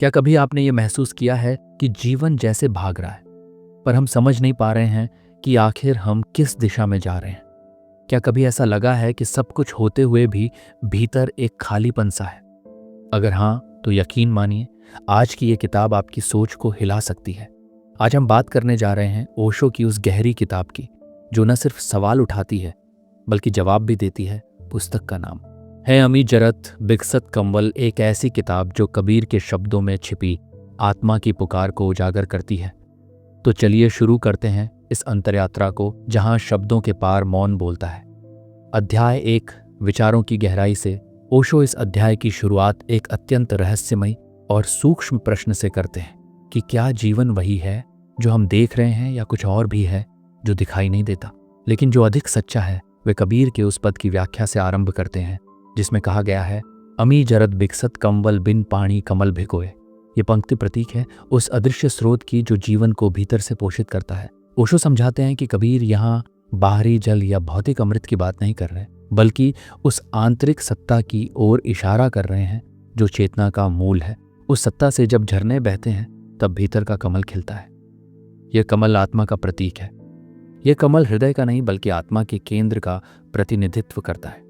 क्या कभी आपने ये महसूस किया है कि जीवन जैसे भाग रहा है, पर हम समझ नहीं पा रहे हैं कि आखिर हम किस दिशा में जा रहे हैं? क्या कभी ऐसा लगा है कि सब कुछ होते हुए भी भीतर एक खालीपन सा है? अगर हाँ, तो यकीन मानिए, आज की ये किताब आपकी सोच को हिला सकती है। आज हम बात करने जा रहे हैं ओशो की उस गहरी किताब की, जो न सिर्फ सवाल उठाती है, बल्कि जवाब भी देती है। पुस्तक का नाम है अमी जरत बिकसत कंवल, एक ऐसी किताब जो कबीर के शब्दों में छिपी आत्मा की पुकार को उजागर करती है। तो चलिए शुरू करते हैं इस अंतरयात्रा को, जहां शब्दों के पार मौन बोलता है। अध्याय 1, विचारों की गहराई से। ओशो इस अध्याय की शुरुआत एक अत्यंत रहस्यमयी और सूक्ष्म प्रश्न से करते हैं कि क्या जीवन वही है जो हम देख रहे हैं, या कुछ और भी है जो दिखाई नहीं देता। लेकिन जो अधिक सच्चा है, वे कबीर के उस पद की व्याख्या से आरंभ करते हैं जिसमें कहा गया है, अमी जरत बिकसत कंवल बिन पानी कमल भिगोए। ये पंक्ति प्रतीक है उस अदृश्य स्रोत की जो जीवन को भीतर से पोषित करता है। ओशो समझाते हैं कि कबीर यहाँ बाहरी जल या भौतिक अमृत की बात नहीं कर रहे, बल्कि उस आंतरिक सत्ता की ओर इशारा कर रहे हैं जो चेतना का मूल है। उस सत्ता से जब झरने बहते हैं, तब भीतर का कमल खिलता है। यह कमल आत्मा का प्रतीक है। यह कमल हृदय का नहीं, बल्कि आत्मा के केंद्र का प्रतिनिधित्व करता है।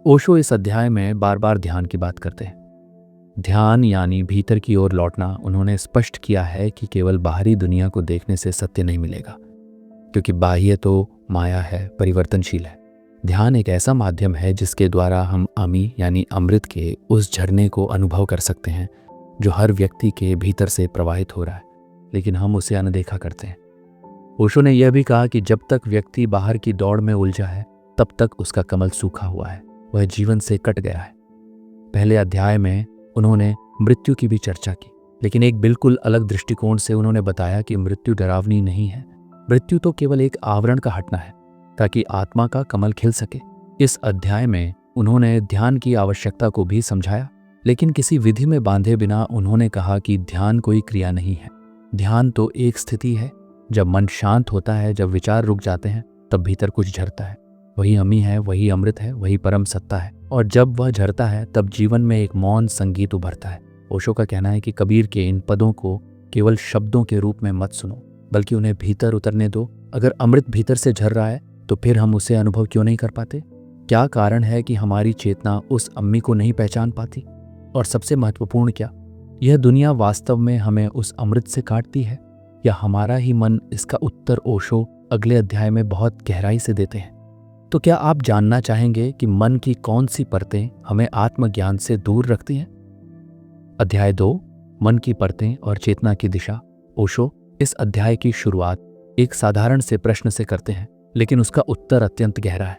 ओशो इस अध्याय में बार बार ध्यान की बात करते हैं। ध्यान यानी भीतर की ओर लौटना। उन्होंने स्पष्ट किया है कि केवल बाहरी दुनिया को देखने से सत्य नहीं मिलेगा, क्योंकि बाह्य तो माया है, परिवर्तनशील है। ध्यान एक ऐसा माध्यम है जिसके द्वारा हम अमी यानी अमृत के उस झरने को अनुभव कर सकते हैं जो हर व्यक्ति के भीतर से प्रवाहित हो रहा है, लेकिन हम उसे अनदेखा करते हैं। ओशो ने यह भी कहा कि जब तक व्यक्ति बाहर की दौड़ में उलझा है, तब तक उसका कमल सूखा हुआ है, वह जीवन से कट गया है। पहले अध्याय में उन्होंने मृत्यु की भी चर्चा की, लेकिन एक बिल्कुल अलग दृष्टिकोण से। उन्होंने बताया कि मृत्यु डरावनी नहीं है। मृत्यु तो केवल एक आवरण का हटना है, ताकि आत्मा का कमल खिल सके। इस अध्याय में उन्होंने ध्यान की आवश्यकता को भी समझाया, लेकिन किसी विधि में बांधे बिना। उन्होंने कहा कि ध्यान कोई क्रिया नहीं है, ध्यान तो एक स्थिति है। जब मन शांत होता है, जब विचार रुक जाते हैं, तब भीतर कुछ झरता है। वही अमी है, वही अमृत है, वही परम सत्ता है। और जब वह झरता है, तब जीवन में एक मौन संगीत उभरता है। ओशो का कहना है कि कबीर के इन पदों को केवल शब्दों के रूप में मत सुनो, बल्कि उन्हें भीतर उतरने दो। अगर अमृत भीतर से झर रहा है, तो फिर हम उसे अनुभव क्यों नहीं कर पाते? क्या कारण है कि हमारी चेतना उस अम्मी को नहीं पहचान पाती? और सबसे महत्वपूर्ण, क्या यह दुनिया वास्तव में हमें उस अमृत से काटती है, या हमारा ही मन? इसका उत्तर ओशो अगले अध्याय में बहुत गहराई से देते हैं। तो क्या आप जानना चाहेंगे कि मन की कौन सी परतें हमें आत्मज्ञान से दूर रखती हैं? अध्याय 2, मन की परतें और चेतना की दिशा। ओशो इस अध्याय की शुरुआत एक साधारण से प्रश्न से करते हैं, लेकिन उसका उत्तर अत्यंत गहरा है।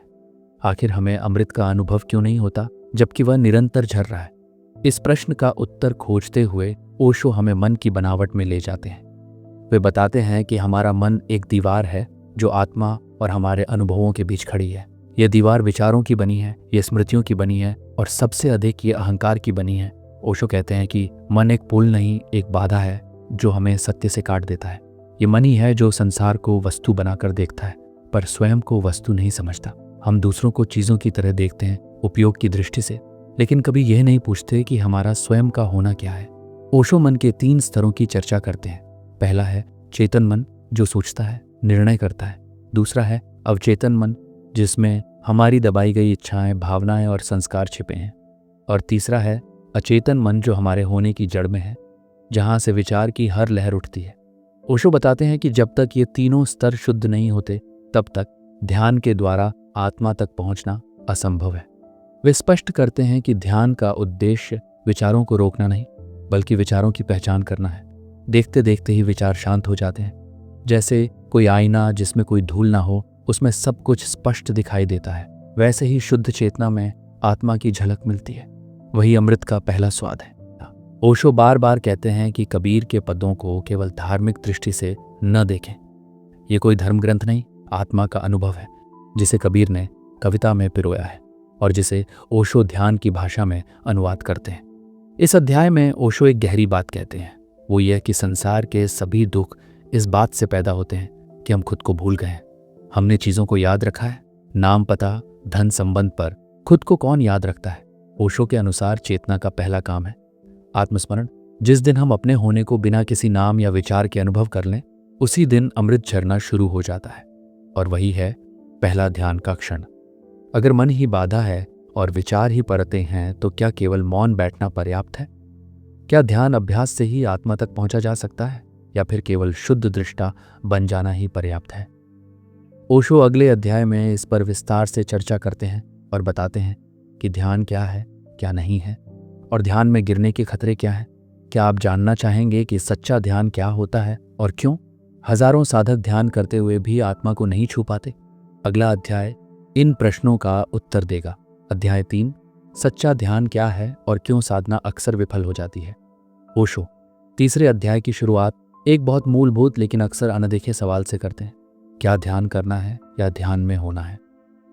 आखिर हमें अमृत का अनुभव क्यों नहीं होता, जबकि वह निरंतर झर रहा है? इस प्रश्न का उत्तर खोजते हुए ओशो हमें मन की बनावट में ले जाते हैं। वे बताते हैं कि हमारा मन एक दीवार है जो आत्मा और हमारे अनुभवों के बीच खड़ी है। यह दीवार विचारों की बनी है, यह स्मृतियों की बनी है, और सबसे अधिक ये अहंकार की बनी है। ओशो कहते हैं कि मन एक पुल नहीं, एक बाधा है जो हमें सत्य से काट देता है। ये मन ही है जो संसार को वस्तु बनाकर देखता है, पर स्वयं को वस्तु नहीं समझता। हम दूसरों को चीज़ों की तरह देखते हैं, उपयोग की दृष्टि से, लेकिन कभी यह नहीं पूछते कि हमारा स्वयं का होना क्या है। ओशो मन के 3 स्तरों की चर्चा करते हैं। पहला है चेतन मन, जो सोचता है, निर्णय करता है। दूसरा है अवचेतन मन, जिसमें हमारी दबाई गई इच्छाएं, भावनाएं और संस्कार छिपे हैं। और तीसरा है अचेतन मन, जो हमारे होने की जड़ में है, जहां से विचार की हर लहर उठती है। ओशो बताते हैं कि जब तक ये तीनों स्तर शुद्ध नहीं होते, तब तक ध्यान के द्वारा आत्मा तक पहुंचना असंभव है। वे स्पष्ट करते हैं कि ध्यान का उद्देश्य विचारों को रोकना नहीं, बल्कि विचारों की पहचान करना है। देखते देखते ही विचार शांत हो जाते हैं। जैसे कोई आईना जिसमें कोई धूल ना हो, उसमें सब कुछ स्पष्ट दिखाई देता है। वैसे ही शुद्ध चेतना में आत्मा की झलक मिलती है। वही अमृत का पहला स्वाद है। ओशो बार बार कहते हैं कि कबीर के पदों को केवल धार्मिक दृष्टि से न देखें। ये कोई धर्म ग्रंथ नहीं, आत्मा का अनुभव है, जिसे कबीर ने कविता में पिरोया है और जिसे ओशो ध्यान की भाषा में अनुवाद करते हैं। इस अध्याय में ओशो एक गहरी बात कहते हैं। वो यह कि संसार के सभी दुख इस बात से पैदा होते हैं कि हम खुद को भूल गए हैं। हमने चीज़ों को याद रखा है, नाम, पता, धन, संबंध, पर खुद को कौन याद रखता है? ओशो के अनुसार चेतना का पहला काम है आत्मस्मरण। जिस दिन हम अपने होने को बिना किसी नाम या विचार के अनुभव कर लें, उसी दिन अमृत झरना शुरू हो जाता है। और वही है पहला ध्यान का क्षण। अगर मन ही बाधा है और विचार ही परतें हैं, तो क्या केवल मौन बैठना पर्याप्त है? क्या ध्यान अभ्यास से ही आत्मा तक पहुंचा जा सकता है, या फिर केवल शुद्ध दृष्टा बन जाना ही पर्याप्त है? ओशो अगले अध्याय में इस पर विस्तार से चर्चा करते हैं और बताते हैं कि ध्यान क्या है, क्या नहीं है, और ध्यान में गिरने के खतरे क्या हैं। क्या आप जानना चाहेंगे कि सच्चा ध्यान क्या होता है और क्यों? हजारों साधक ध्यान करते हुए भी आत्मा को नहीं छू पाते। अगला अध्याय इन प्रश्नों का उत्तर देगा। अध्याय 3, सच्चा ध्यान क्या है और क्यों साधना अक्सर विफल हो जाती है। ओशो तीसरे अध्याय की शुरुआत एक बहुत मूलभूत लेकिन अक्सर अनदेखे सवाल से करते हैं। क्या ध्यान करना है या ध्यान में होना है?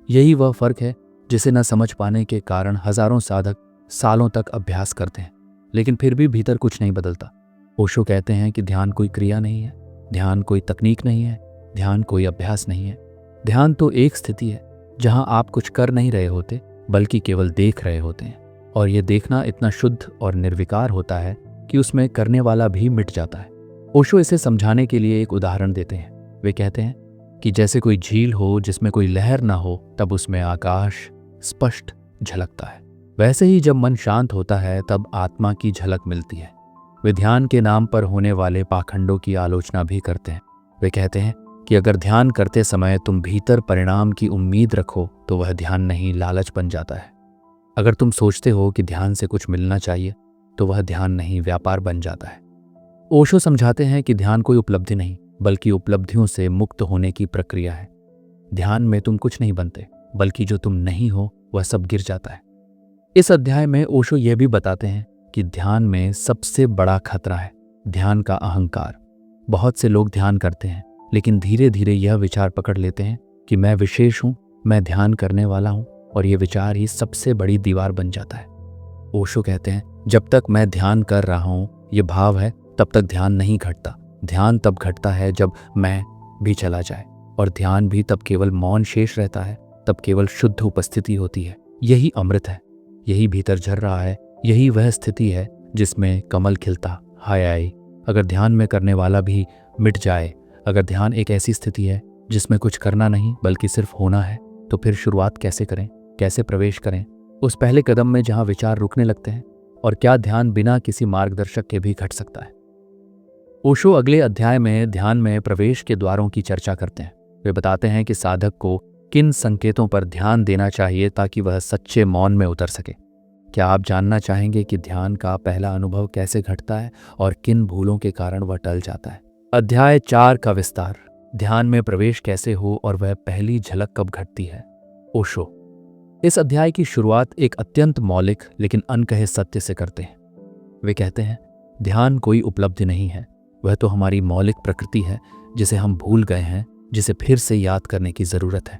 यही वह फर्क है जिसे न समझ पाने के कारण हजारों साधक सालों तक अभ्यास करते हैं, लेकिन फिर भी भीतर कुछ नहीं बदलता। ओशो कहते हैं कि ध्यान कोई क्रिया नहीं है, ध्यान कोई तकनीक नहीं है, ध्यान कोई अभ्यास नहीं है। ध्यान तो एक स्थिति है जहां आप कुछ कर नहीं रहे होते, बल्कि केवल देख रहे होते हैं। और यह देखना इतना शुद्ध और निर्विकार होता है कि उसमें करने वाला भी मिट जाता है। ओशो इसे समझाने के लिए एक उदाहरण देते हैं। वे कहते हैं कि जैसे कोई झील हो जिसमें कोई लहर ना हो, तब उसमें आकाश स्पष्ट झलकता है। वैसे ही जब मन शांत होता है तब आत्मा की झलक मिलती है। वे ध्यान के नाम पर होने वाले पाखंडों की आलोचना भी करते हैं। वे कहते हैं कि अगर ध्यान करते समय तुम भीतर परिणाम की उम्मीद रखो तो वह ध्यान नहीं, लालच बन जाता है। अगर तुम सोचते हो कि ध्यान से कुछ मिलना चाहिए तो वह ध्यान नहीं, व्यापार बन जाता है। ओशो समझाते हैं कि ध्यान कोई उपलब्धि नहीं, बल्कि उपलब्धियों से मुक्त होने की प्रक्रिया है। ध्यान में तुम कुछ नहीं बनते, बल्कि जो तुम नहीं हो वह सब गिर जाता है। इस अध्याय में ओशो यह भी बताते हैं कि ध्यान में सबसे बड़ा खतरा है ध्यान का अहंकार। बहुत से लोग ध्यान करते हैं, लेकिन धीरे धीरे यह विचार पकड़ लेते हैं कि मैं विशेष हूं, मैं ध्यान करने वाला हूं, और यह विचार ही सबसे बड़ी दीवार बन जाता है। ओशो कहते हैं, जब तक मैं ध्यान कर रहा हूं यह भाव है, तब तक ध्यान नहीं घटता। ध्यान तब घटता है जब मैं भी चला जाए, और ध्यान भी तब केवल मौन शेष रहता है, तब केवल शुद्ध उपस्थिति होती है। यही अमृत है, यही भीतर झर रहा है, यही वह स्थिति है जिसमें कमल खिलता, हाय आए। अगर ध्यान में करने वाला भी मिट जाए, अगर ध्यान एक ऐसी स्थिति है जिसमें कुछ करना नहीं बल्कि सिर्फ होना है, तो फिर शुरुआत कैसे करें, कैसे प्रवेश करें उस पहले कदम में जहां विचार रुकने लगते हैं? और क्या ध्यान बिना किसी मार्गदर्शक के भी घट सकता है? ओशो अगले अध्याय में ध्यान में प्रवेश के द्वारों की चर्चा करते हैं। वे बताते हैं कि साधक को किन संकेतों पर ध्यान देना चाहिए ताकि वह सच्चे मौन में उतर सके। क्या आप जानना चाहेंगे कि ध्यान का पहला अनुभव कैसे घटता है और किन भूलों के कारण वह टल जाता है? अध्याय 4 का विस्तार, ध्यान में प्रवेश कैसे हो और वह पहली झलक कब घटती है। ओशो इस अध्याय की शुरुआत एक अत्यंत मौलिक लेकिन अनकहे सत्य से करते हैं। वे कहते हैं, ध्यान कोई उपलब्धि नहीं है, वह तो हमारी मौलिक प्रकृति है जिसे हम भूल गए हैं, जिसे फिर से याद करने की जरूरत है।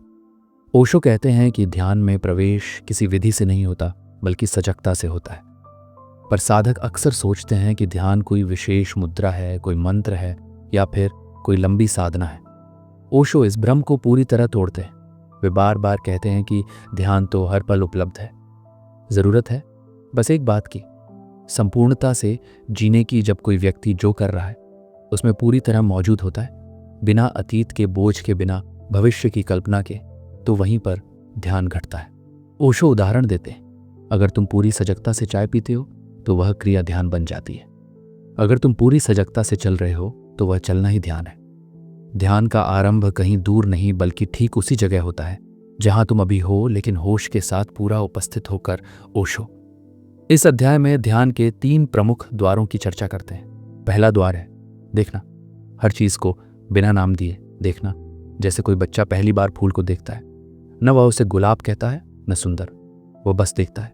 ओशो कहते हैं कि ध्यान में प्रवेश किसी विधि से नहीं होता, बल्कि सजगता से होता है। पर साधक अक्सर सोचते हैं कि ध्यान कोई विशेष मुद्रा है, कोई मंत्र है, या फिर कोई लंबी साधना है। ओशो इस भ्रम को पूरी तरह तोड़ते हैं। वे बार बार कहते हैं कि ध्यान तो हर पल उपलब्ध है। जरूरत है बस एक बात की, संपूर्णता से जीने की। जब कोई व्यक्ति जो कर रहा है उसमें पूरी तरह मौजूद होता है, बिना अतीत के बोझ के, बिना भविष्य की कल्पना के, तो वहीं पर ध्यान घटता है। ओशो उदाहरण देते हैं, अगर तुम पूरी सजगता से चाय पीते हो तो वह क्रिया ध्यान बन जाती है। अगर तुम पूरी सजगता से चल रहे हो तो वह चलना ही ध्यान है। ध्यान का आरंभ कहीं दूर नहीं, बल्कि ठीक उसी जगह होता है जहां तुम अभी हो, लेकिन होश के साथ पूरा उपस्थित होकर। ओशो इस अध्याय में ध्यान के 3 प्रमुख द्वारों की चर्चा करते हैं। पहला द्वार है देखना, हर चीज को बिना नाम दिए देखना। जैसे कोई बच्चा पहली बार फूल को देखता है, न वह उसे गुलाब कहता है न सुंदर, वह बस देखता है।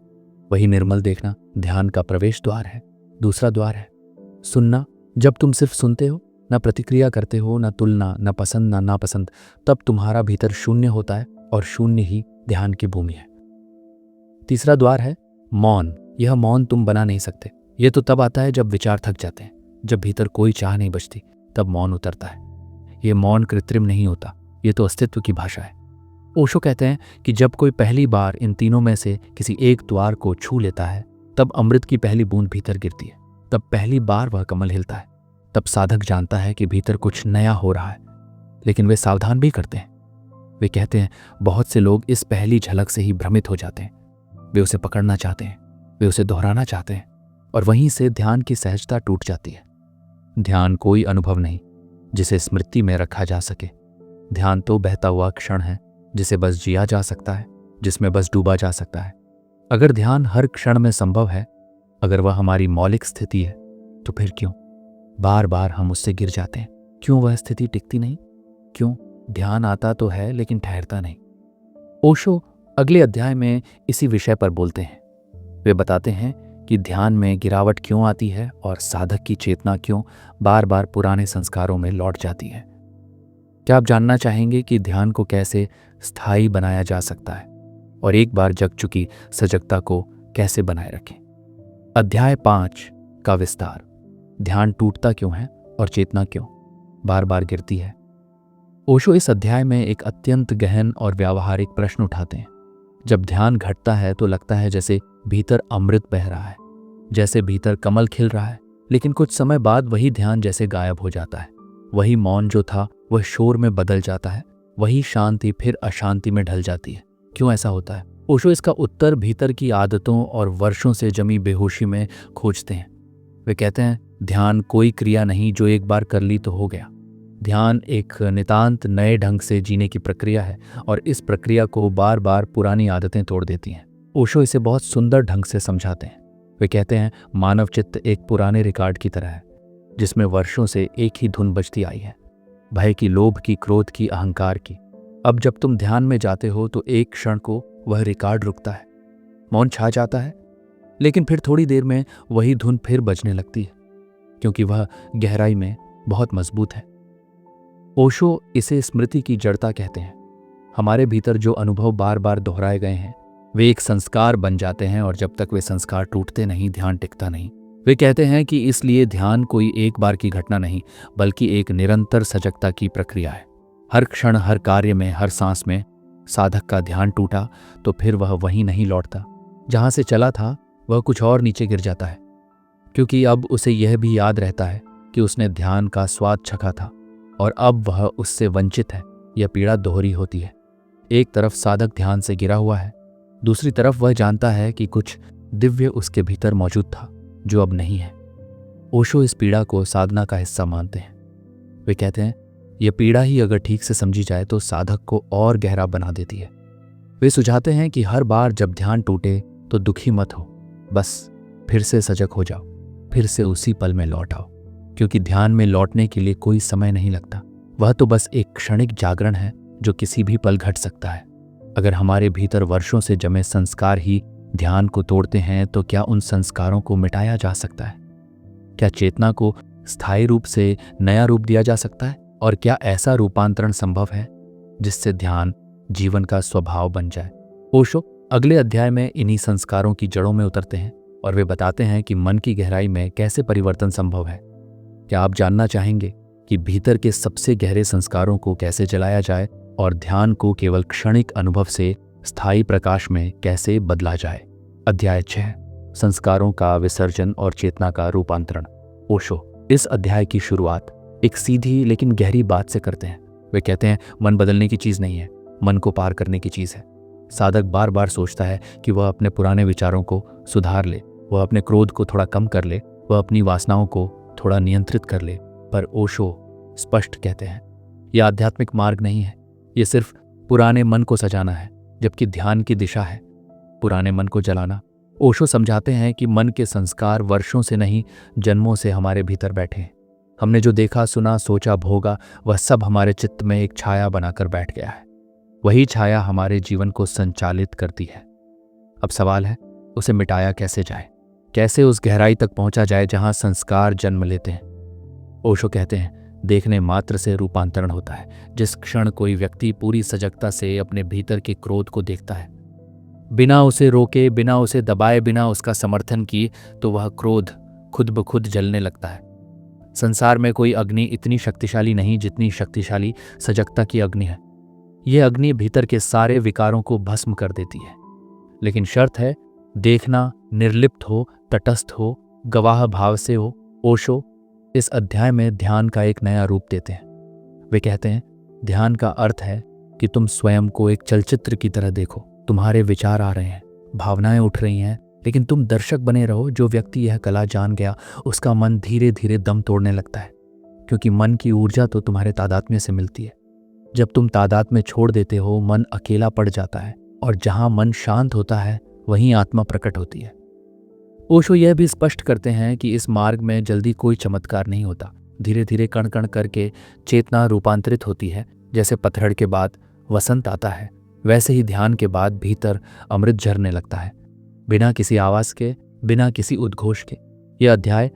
वही निर्मल देखना ध्यान का प्रवेश द्वार है। दूसरा द्वार है सुनना। जब तुम सिर्फ सुनते हो, न प्रतिक्रिया करते हो, न तुलना, न पसंद, न नापसंद, तब तुम्हारा भीतर शून्य होता है, और शून्य ही ध्यान की भूमि है। तीसरा द्वार है मौन। यह मौन तुम बना नहीं सकते, यह तो तब आता है जब विचार थक जाते हैं, जब भीतर कोई चाह नहीं बचती, तब मौन उतरता है। यह मौन कृत्रिम नहीं होता, यह तो अस्तित्व की भाषा है। ओशो कहते हैं कि जब कोई पहली बार इन तीनों में से किसी एक द्वार को छू लेता है, तब अमृत की पहली बूंद भीतर गिरती है। तब पहली बार वह कमल हिलता है। तब साधक जानता है कि भीतर कुछ नया हो रहा है। लेकिन वे सावधान भी करते हैं। वे कहते हैं, बहुत से लोग इस पहली झलक से ही भ्रमित हो जाते हैं। वे उसे पकड़ना चाहते हैं, वे उसे दोहराना चाहते हैं, और वहीं से ध्यान की सहजता टूट जाती है। ध्यान कोई अनुभव नहीं जिसे स्मृति में रखा जा सके। ध्यान तो बहता हुआ क्षण है जिसे बस जिया जा सकता है, जिसमें बस डूबा जा सकता है। अगर ध्यान हर क्षण में संभव है, अगर वह हमारी मौलिक स्थिति है, तो फिर क्यों बार बार हम उससे गिर जाते हैं? क्यों वह स्थिति टिकती नहीं? क्यों ध्यान आता तो है लेकिन ठहरता नहीं? ओशो अगले अध्याय में इसी विषय पर बोलते हैं। वे बताते हैं कि ध्यान में गिरावट क्यों आती है और साधक की चेतना क्यों बार बार पुराने संस्कारों में लौट जाती है। क्या आप जानना चाहेंगे कि ध्यान को कैसे स्थायी बनाया जा सकता है और एक बार जग चुकी सजगता को कैसे बनाए रखें? अध्याय 5 का विस्तार। ध्यान टूटता क्यों है और चेतना क्यों बार बार गिरती है? ओशो इस अध्याय में एक अत्यंत गहन और व्यावहारिक प्रश्न उठाते हैं। जब ध्यान घटता है तो लगता है जैसे भीतर अमृत बह रहा है, जैसे भीतर कमल खिल रहा है, लेकिन कुछ समय बाद वही ध्यान जैसे गायब हो जाता है। वही मौन जो था वह शोर में बदल जाता है, वही शांति फिर अशांति में ढल जाती है। क्यों ऐसा होता है? ओशो इसका उत्तर भीतर की आदतों और वर्षों से जमी बेहोशी में खोजते हैं। वे कहते हैं, ध्यान कोई क्रिया नहीं जो एक बार कर ली तो हो गया। ध्यान एक नितांत नए ढंग से जीने की प्रक्रिया है, और इस प्रक्रिया को बार बार पुरानी आदतें तोड़ देती हैं। ओशो इसे बहुत सुंदर ढंग से समझाते हैं। वे कहते हैं, मानव चित्त एक पुराने रिकॉर्ड की तरह है जिसमें वर्षों से एक ही धुन बजती आई है, भय की, लोभ की, क्रोध की, अहंकार की। अब जब तुम ध्यान में जाते हो तो एक क्षण को वह रिकॉर्ड रुकता है, मौन छा जाता है, लेकिन फिर थोड़ी देर में वही धुन फिर बजने लगती है, क्योंकि वह गहराई में बहुत मजबूत है। ओशो इसे स्मृति की जड़ता कहते हैं। हमारे भीतर जो अनुभव बार बार दोहराए गए हैं वे एक संस्कार बन जाते हैं, और जब तक वे संस्कार टूटते नहीं ध्यान टिकता नहीं। वे कहते हैं कि इसलिए ध्यान कोई एक बार की घटना नहीं, बल्कि एक निरंतर सजगता की प्रक्रिया है। हर क्षण, हर कार्य में, हर सांस में साधक का ध्यान टूटा तो फिर वह वहीं नहीं लौटता जहां से चला था, वह कुछ और नीचे गिर जाता है, क्योंकि अब उसे यह भी याद रहता है कि उसने ध्यान का स्वाद चखा था और अब वह उससे वंचित है। यह पीड़ा दोहरी होती है। एक तरफ साधक ध्यान से गिरा हुआ है, दूसरी तरफ वह जानता है कि कुछ दिव्य उसके भीतर मौजूद था जो अब नहीं है। ओशो इस पीड़ा को साधना का हिस्सा मानते हैं। वे कहते हैं, यह पीड़ा ही अगर ठीक से समझी जाए तो साधक को और गहरा बना देती है। वे सुझाते हैं कि हर बार जब ध्यान टूटे तो दुखी मत हो, बस फिर से सजग हो जाओ, फिर से उसी पल में लौट आओ, क्योंकि ध्यान में लौटने के लिए कोई समय नहीं लगता। वह तो बस एक क्षणिक जागरण है जो किसी भी पल घट सकता है। अगर हमारे भीतर वर्षों से जमे संस्कार ही ध्यान को तोड़ते हैं तो क्या उन संस्कारों को मिटाया जा सकता है? क्या चेतना को स्थायी रूप से नया रूप दिया जा सकता है? और क्या ऐसा रूपांतरण संभव है जिससे ध्यान जीवन का स्वभाव बन जाए? ओशो अगले अध्याय में इन्हीं संस्कारों की जड़ों में उतरते हैं और वे बताते हैं कि मन की गहराई में कैसे परिवर्तन संभव है। क्या आप जानना चाहेंगे कि भीतर के सबसे गहरे संस्कारों को कैसे जलाया जाए और ध्यान को केवल क्षणिक अनुभव से स्थायी प्रकाश में कैसे बदला जाए? अध्याय 6, संस्कारों का विसर्जन और चेतना का रूपांतरण। ओशो इस अध्याय की शुरुआत एक सीधी लेकिन गहरी बात से करते हैं। वे कहते हैं, मन बदलने की चीज नहीं है, मन को पार करने की चीज है। साधक बार बार सोचता है कि वह अपने पुराने विचारों को सुधार ले, वह अपने क्रोध को थोड़ा कम कर ले, वह अपनी वासनाओं को थोड़ा नियंत्रित कर ले। पर ओशो स्पष्ट कहते हैं, यह आध्यात्मिक मार्ग नहीं है, यह सिर्फ पुराने मन को सजाना है, जबकि ध्यान की दिशा है पुराने मन को जलाना। ओशो समझाते हैं कि मन के संस्कार वर्षों से नहीं, जन्मों से हमारे भीतर बैठे हैं। हमने जो देखा, सुना, सोचा, भोगा, वह सब हमारे चित्त में एक छाया बनाकर बैठ गया है। वही छाया हमारे जीवन को संचालित करती है। अब सवाल है, उसे मिटाया कैसे जाए? कैसे उस गहराई तक पहुंचा जाए जहां संस्कार जन्म लेते हैं? ओशो कहते हैं, देखने मात्र से रूपांतरण होता है। जिस क्षण कोई व्यक्ति पूरी सजगता से अपने भीतर के क्रोध को देखता है, बिना उसे रोके, बिना उसे दबाए, बिना उसका समर्थन किए, तो वह क्रोध खुद ब खुद जलने लगता है। संसार में कोई अग्नि इतनी शक्तिशाली नहीं जितनी शक्तिशाली सजगता की अग्नि है। यह अग्नि भीतर के सारे विकारों को भस्म कर देती है। लेकिन शर्त है, देखना निर्लिप्त हो, तटस्थ हो, गवाह भाव से हो ओशो इस अध्याय में ध्यान का एक नया रूप देते हैं। वे कहते हैं, ध्यान का अर्थ है कि तुम स्वयं को एक चलचित्र की तरह देखो। तुम्हारे विचार आ रहे हैं, भावनाएं उठ रही हैं, लेकिन तुम दर्शक बने रहो। जो व्यक्ति यह कला जान गया उसका मन धीरे धीरे दम तोड़ने लगता है, क्योंकि मन की ऊर्जा तो तुम्हारे तादात्म्य से मिलती है। जब तुम तादात्म्य छोड़ देते हो, मन अकेला पड़ जाता है, और जहां मन शांत होता है वहीं आत्मा प्रकट होती है। ओशो यह भी स्पष्ट करते हैं कि इस मार्ग में जल्दी कोई चमत्कार नहीं होता। धीरे धीरे कण कण करके चेतना रूपांतरित होती है। जैसे पतझड़ के बाद वसंत आता है, वैसे ही ध्यान के बाद भीतर अमृत झरने लगता है, बिना किसी आवाज के, बिना किसी उद्घोष के। यह अध्याय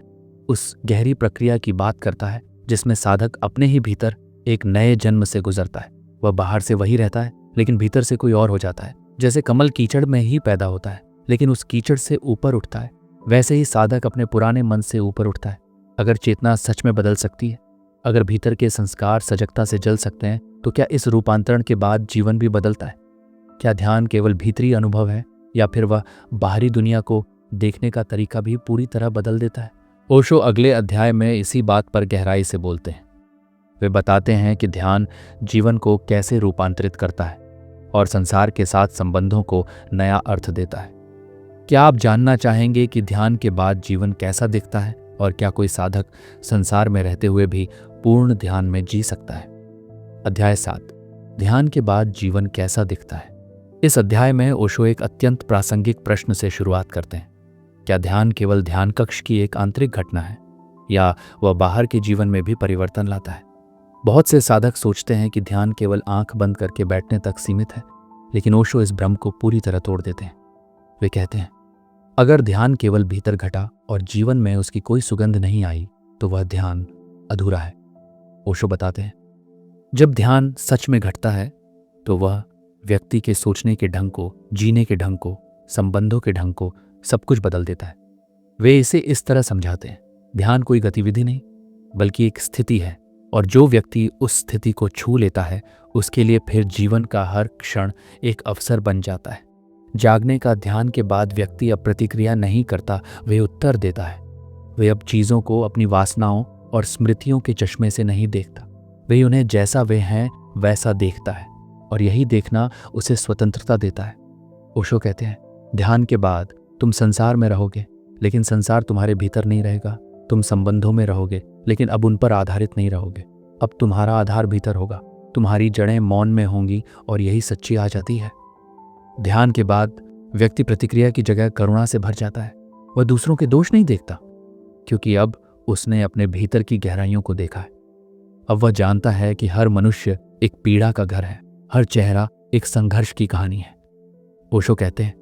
उस गहरी प्रक्रिया की बात करता है जिसमें साधक अपने ही भीतर एक नए जन्म से गुजरता है। वह बाहर से वही रहता है, लेकिन भीतर से कोई और हो जाता है। जैसे कमल कीचड़ में ही पैदा होता है, लेकिन उस कीचड़ से ऊपर उठता है, वैसे ही साधक अपने पुराने मन से ऊपर उठता है। अगर चेतना सच में बदल सकती है, अगर भीतर के संस्कार सजगता से जल सकते हैं, तो क्या इस रूपांतरण के बाद जीवन भी बदलता है? क्या ध्यान केवल भीतरी अनुभव है, या फिर वह बाहरी दुनिया को देखने का तरीका भी पूरी तरह बदल देता है? ओशो अगले अध्याय में इसी बात पर गहराई से बोलते हैं। वे बताते हैं कि ध्यान जीवन को कैसे रूपांतरित करता है और संसार के साथ संबंधों को नया अर्थ देता है। क्या आप जानना चाहेंगे कि ध्यान के बाद जीवन कैसा दिखता है, और क्या कोई साधक संसार में रहते हुए भी पूर्ण ध्यान में जी सकता है? अध्याय 7, ध्यान के बाद जीवन कैसा दिखता है। इस अध्याय में ओशो एक अत्यंत प्रासंगिक प्रश्न से शुरुआत करते हैं। क्या ध्यान केवल ध्यान कक्ष की एक आंतरिक घटना है, या वह बाहर के जीवन में भी परिवर्तन लाता है? बहुत से साधक सोचते हैं कि ध्यान केवल आंख बंद करके बैठने तक सीमित है, लेकिन ओशो इस भ्रम को पूरी तरह तोड़ देते हैं। वे कहते हैं, अगर ध्यान केवल भीतर घटा और जीवन में उसकी कोई सुगंध नहीं आई, तो वह ध्यान अधूरा है। ओशो बताते हैं, जब ध्यान सच में घटता है, तो वह व्यक्ति के सोचने के ढंग को, जीने के ढंग को, संबंधों के ढंग को, सब कुछ बदल देता है। वे इसे इस तरह समझाते हैं, ध्यान कोई गतिविधि नहीं, बल्कि एक स्थिति है, और जो व्यक्ति उस स्थिति को छू लेता है, उसके लिए फिर जीवन का हर क्षण एक अवसर बन जाता है। जागने का ध्यान के बाद व्यक्ति अब प्रतिक्रिया नहीं करता, वे उत्तर देता है। वे अब चीज़ों को अपनी वासनाओं और स्मृतियों के चश्मे से नहीं देखता, वे उन्हें जैसा वे हैं वैसा देखता है, और यही देखना उसे स्वतंत्रता देता है। ओशो कहते हैं, ध्यान के बाद तुम संसार में रहोगे, लेकिन संसार तुम्हारे भीतर नहीं रहेगा। तुम संबंधों में रहोगे, लेकिन अब उन पर आधारित नहीं रहोगे। अब तुम्हारा आधार भीतर होगा, तुम्हारी जड़ें मौन में होंगी, और यही सच्ची आ जाती है। ध्यान के बाद व्यक्ति प्रतिक्रिया की जगह करुणा से भर जाता है। वह दूसरों के दोष नहीं देखता, क्योंकि अब उसने अपने भीतर की गहराइयों को देखा है। अब वह जानता है कि हर मनुष्य एक पीड़ा का घर है, हर चेहरा एक संघर्ष की कहानी है। ओशो कहते हैं,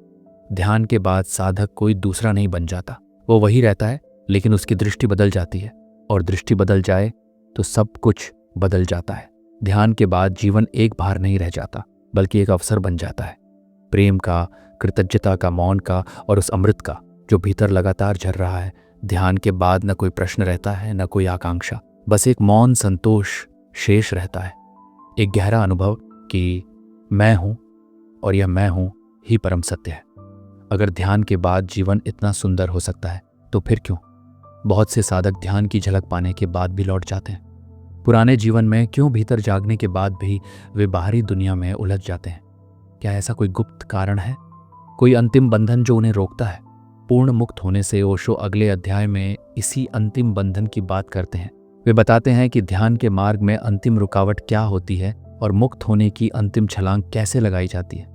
ध्यान के बाद साधक कोई दूसरा नहीं बन जाता, वो वही रहता है, लेकिन उसकी दृष्टि बदल जाती है, और दृष्टि बदल जाए तो सब कुछ बदल जाता है। ध्यान के बाद जीवन एक भार नहीं रह जाता, बल्कि एक अवसर बन जाता है, प्रेम का, कृतज्ञता का, मौन का, और उस अमृत का जो भीतर लगातार झर रहा है। ध्यान के बाद न कोई प्रश्न रहता है, न कोई आकांक्षा, बस एक मौन संतोष शेष रहता है, एक गहरा अनुभव कि मैं हूं, और यह मैं हूं ही परम सत्य है। अगर ध्यान के बाद जीवन इतना सुंदर हो सकता है, तो फिर क्यों बहुत से साधक ध्यान की झलक पाने के बाद भी लौट जाते हैं? पुराने जीवन में क्यों भीतर जागने के बाद भी वे बाहरी दुनिया में उलझ जाते हैं? क्या ऐसा कोई गुप्त कारण है, कोई अंतिम बंधन जो उन्हें रोकता है पूर्ण मुक्त होने से? ओशो अगले अध्याय में इसी अंतिम बंधन की बात करते हैं। वे बताते हैं कि ध्यान के मार्ग में अंतिम रुकावट क्या होती है, और मुक्त होने की अंतिम छलांग कैसे लगाई जाती है।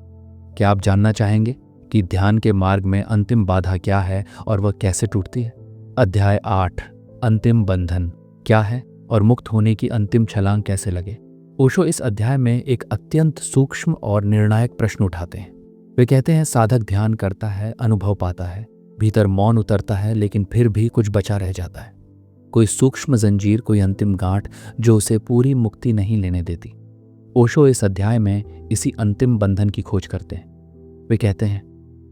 क्या आप जानना चाहेंगे कि ध्यान के मार्ग में अंतिम बाधा क्या है और वह कैसे टूटती है? अध्याय 8, अंतिम बंधन क्या है और मुक्त होने की अंतिम छलांग कैसे लगे? ओशो इस अध्याय में एक अत्यंत सूक्ष्म और निर्णायक प्रश्न उठाते हैं। वे कहते हैं, साधक ध्यान करता है, अनुभव पाता है, भीतर मौन उतरता है, लेकिन फिर भी कुछ बचा रह जाता है, कोई सूक्ष्म जंजीर, कोई अंतिम गांठ जो उसे पूरी मुक्ति नहीं लेने देती। ओशो इस अध्याय में इसी अंतिम बंधन की खोज करते हैं। वे कहते हैं,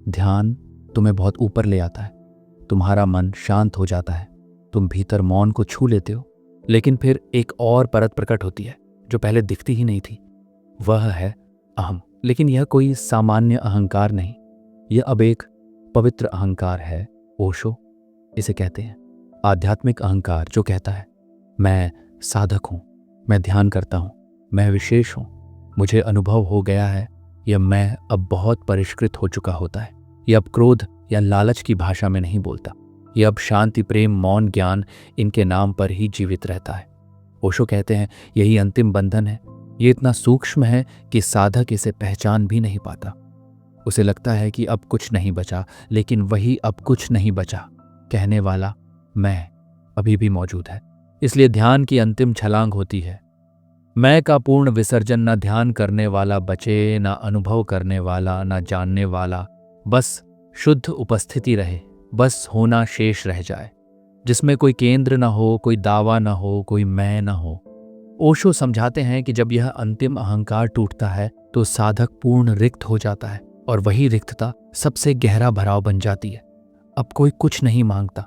ध्यान तुम्हें बहुत ऊपर ले आता है, तुम्हारा मन शांत हो जाता है, तुम भीतर मौन को छू लेते हो, लेकिन फिर एक और परत प्रकट होती है जो पहले दिखती ही नहीं थी, वह है अहम। लेकिन यह कोई सामान्य अहंकार नहीं, यह अब एक पवित्र अहंकार है। ओशो इसे कहते हैं आध्यात्मिक अहंकार, जो कहता है मैं साधक हूँ, मैं ध्यान करता हूँ, मैं विशेष हूँ, मुझे अनुभव हो गया है। यह मैं अब बहुत परिष्कृत हो चुका होता है। यह अब क्रोध या लालच की भाषा में नहीं बोलता। यह अब शांति, प्रेम, मौन, ज्ञान इनके नाम पर ही जीवित रहता है। ओशो कहते हैं यही अंतिम बंधन है। ये इतना सूक्ष्म है कि साधक इसे पहचान भी नहीं पाता। उसे लगता है कि अब कुछ नहीं बचा, लेकिन वही अब कुछ नहीं बचा कहने वाला मैं अभी भी मौजूद है। इसलिए ध्यान की अंतिम छलांग होती है। मैं का पूर्ण विसर्जन, न ध्यान करने वाला बचे, न अनुभव करने वाला, न जानने वाला, बस शुद्ध उपस्थिति रहे, बस होना शेष रह जाए, जिसमें कोई केंद्र न हो, कोई दावा न हो, कोई मैं न हो। ओशो समझाते हैं कि जब यह अंतिम अहंकार टूटता है तो साधक पूर्ण रिक्त हो जाता है, और वही रिक्तता सबसे गहरा भराव बन जाती है। अब कोई कुछ नहीं मांगता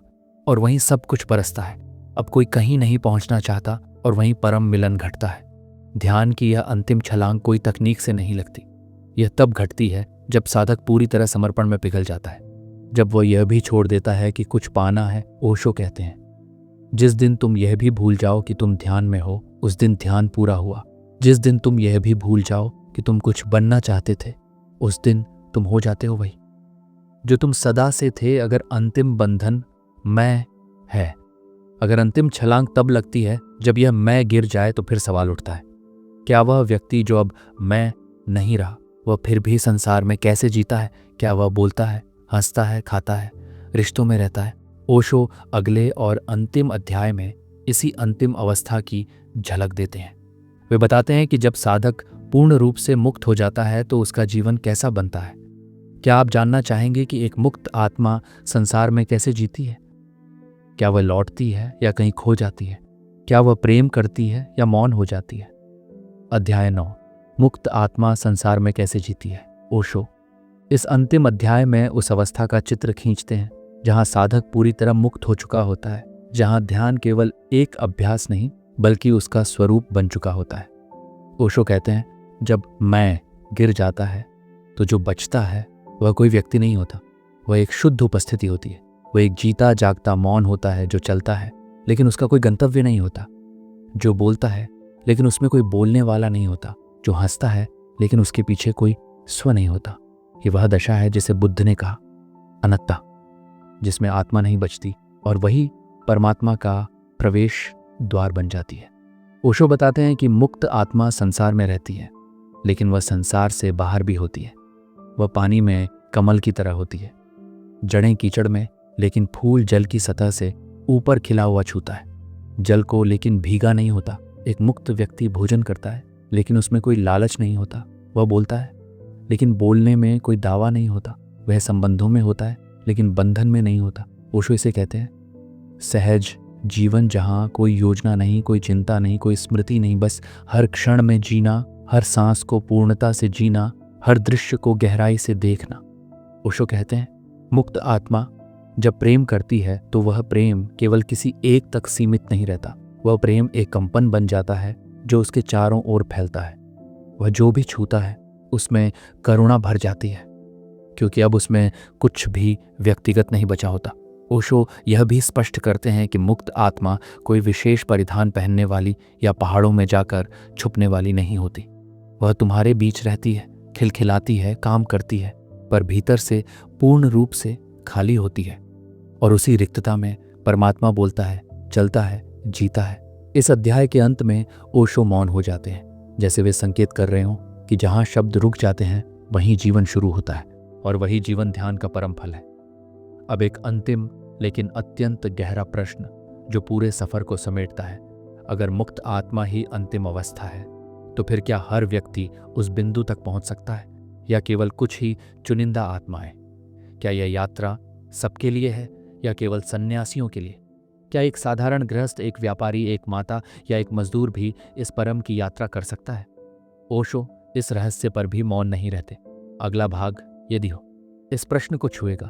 और वहीं सब कुछ बरसता है। अब कोई कहीं नहीं पहुंचना चाहता और वहीं परम मिलन घटता है। ध्यान की यह अंतिम छलांग कोई तकनीक से नहीं लगती। यह तब घटती है जब साधक पूरी तरह समर्पण में पिघल जाता है, जब वह यह भी छोड़ देता है कि कुछ पाना है। ओशो कहते हैं जिस दिन तुम यह भी भूल जाओ कि तुम ध्यान में हो, उस दिन ध्यान पूरा हुआ। जिस दिन तुम यह भी भूल जाओ कि तुम कुछ बनना चाहते थे, उस दिन तुम हो जाते हो वही जो तुम सदा से थे। अगर अंतिम बंधन मैं है, अगर अंतिम छलांग तब लगती है जब यह मैं गिर जाए, तो फिर सवाल उठता है क्या वह व्यक्ति जो अब मैं नहीं रहा, वह फिर भी संसार में कैसे जीता है? क्या वह बोलता है, हंसता है, खाता है, रिश्तों में रहता है? ओशो अगले और अंतिम अध्याय में इसी अंतिम अवस्था की झलक देते हैं। वे बताते हैं कि जब साधक पूर्ण रूप से मुक्त हो जाता है तो उसका जीवन कैसा बनता है। क्या आप जानना चाहेंगे कि एक मुक्त आत्मा संसार में कैसे जीती है? क्या वह लौटती है या कहीं खो जाती है? क्या वह प्रेम करती है या मौन हो जाती है? अध्याय 9, मुक्त आत्मा संसार में कैसे जीती है। ओशो इस अंतिम अध्याय में उस अवस्था का चित्र खींचते हैं जहां साधक पूरी तरह मुक्त हो चुका होता है, जहां ध्यान केवल एक अभ्यास नहीं बल्कि उसका स्वरूप बन चुका होता है। ओशो कहते हैं जब मैं गिर जाता है तो जो बचता है वह कोई व्यक्ति नहीं होता, वह एक शुद्ध उपस्थिति होती है। वह एक जीता जागता मौन होता है जो चलता है लेकिन उसका कोई गंतव्य नहीं होता, जो बोलता है लेकिन उसमें कोई बोलने वाला नहीं होता, जो हंसता है लेकिन उसके पीछे कोई स्व नहीं होता। ये वह दशा है जिसे बुद्ध ने कहा अनत्ता, जिसमें आत्मा नहीं बचती और वही परमात्मा का प्रवेश द्वार बन जाती है। ओशो बताते हैं कि मुक्त आत्मा संसार में रहती है, लेकिन वह संसार से बाहर भी होती है। वह पानी में कमल की तरह होती है, जड़ें कीचड़ में, लेकिन फूल जल की सतह से ऊपर खिला हुआ छूता है जल को, लेकिन भीगा नहीं होता। एक मुक्त व्यक्ति भोजन करता है लेकिन उसमें कोई लालच नहीं होता। वह बोलता है लेकिन बोलने में कोई दावा नहीं होता। वह संबंधों में होता है लेकिन बंधन में नहीं होता। ओशो इसे कहते हैं सहज जीवन, जहाँ कोई योजना नहीं, कोई चिंता नहीं, कोई स्मृति नहीं, बस हर क्षण में जीना, हर सांस को पूर्णता से जीना, हर दृश्य को गहराई से देखना। ओशो कहते हैं मुक्त आत्मा जब प्रेम करती है तो वह प्रेम केवल किसी एक तक सीमित नहीं रहता। वह प्रेम एक कंपन बन जाता है जो उसके चारों ओर फैलता है। वह जो भी छूता है उसमें करुणा भर जाती है, क्योंकि अब उसमें कुछ भी व्यक्तिगत नहीं बचा होता। ओशो यह भी स्पष्ट करते हैं कि मुक्त आत्मा कोई विशेष परिधान पहनने वाली या पहाड़ों में जाकर छुपने वाली नहीं होती। वह तुम्हारे बीच रहती है, खिलखिलाती है, काम करती है, पर भीतर से पूर्ण रूप से खाली होती है। और उसी रिक्तता में परमात्मा बोलता है, चलता है, जीता है। इस अध्याय के अंत में ओशो मौन हो जाते हैं, जैसे वे संकेत कर रहे हों कि जहां शब्द रुक जाते हैं वहीं जीवन शुरू होता है, और वही जीवन ध्यान का परम फल है। अब एक अंतिम लेकिन अत्यंत गहरा प्रश्न जो पूरे सफर को समेटता है। अगर मुक्त आत्मा ही अंतिम अवस्था है तो फिर क्या हर व्यक्ति उस बिंदु तक पहुंच सकता है, या केवल कुछ ही चुनिंदा आत्माएं? क्या यह यात्रा सबके लिए है या केवल सन्यासियों के लिए? क्या एक साधारण गृहस्थ, एक व्यापारी, एक माता या एक मजदूर भी इस परम की यात्रा कर सकता है? ओशो इस रहस्य पर भी मौन नहीं रहते। अगला भाग यदि हो इस प्रश्न को छुएगा,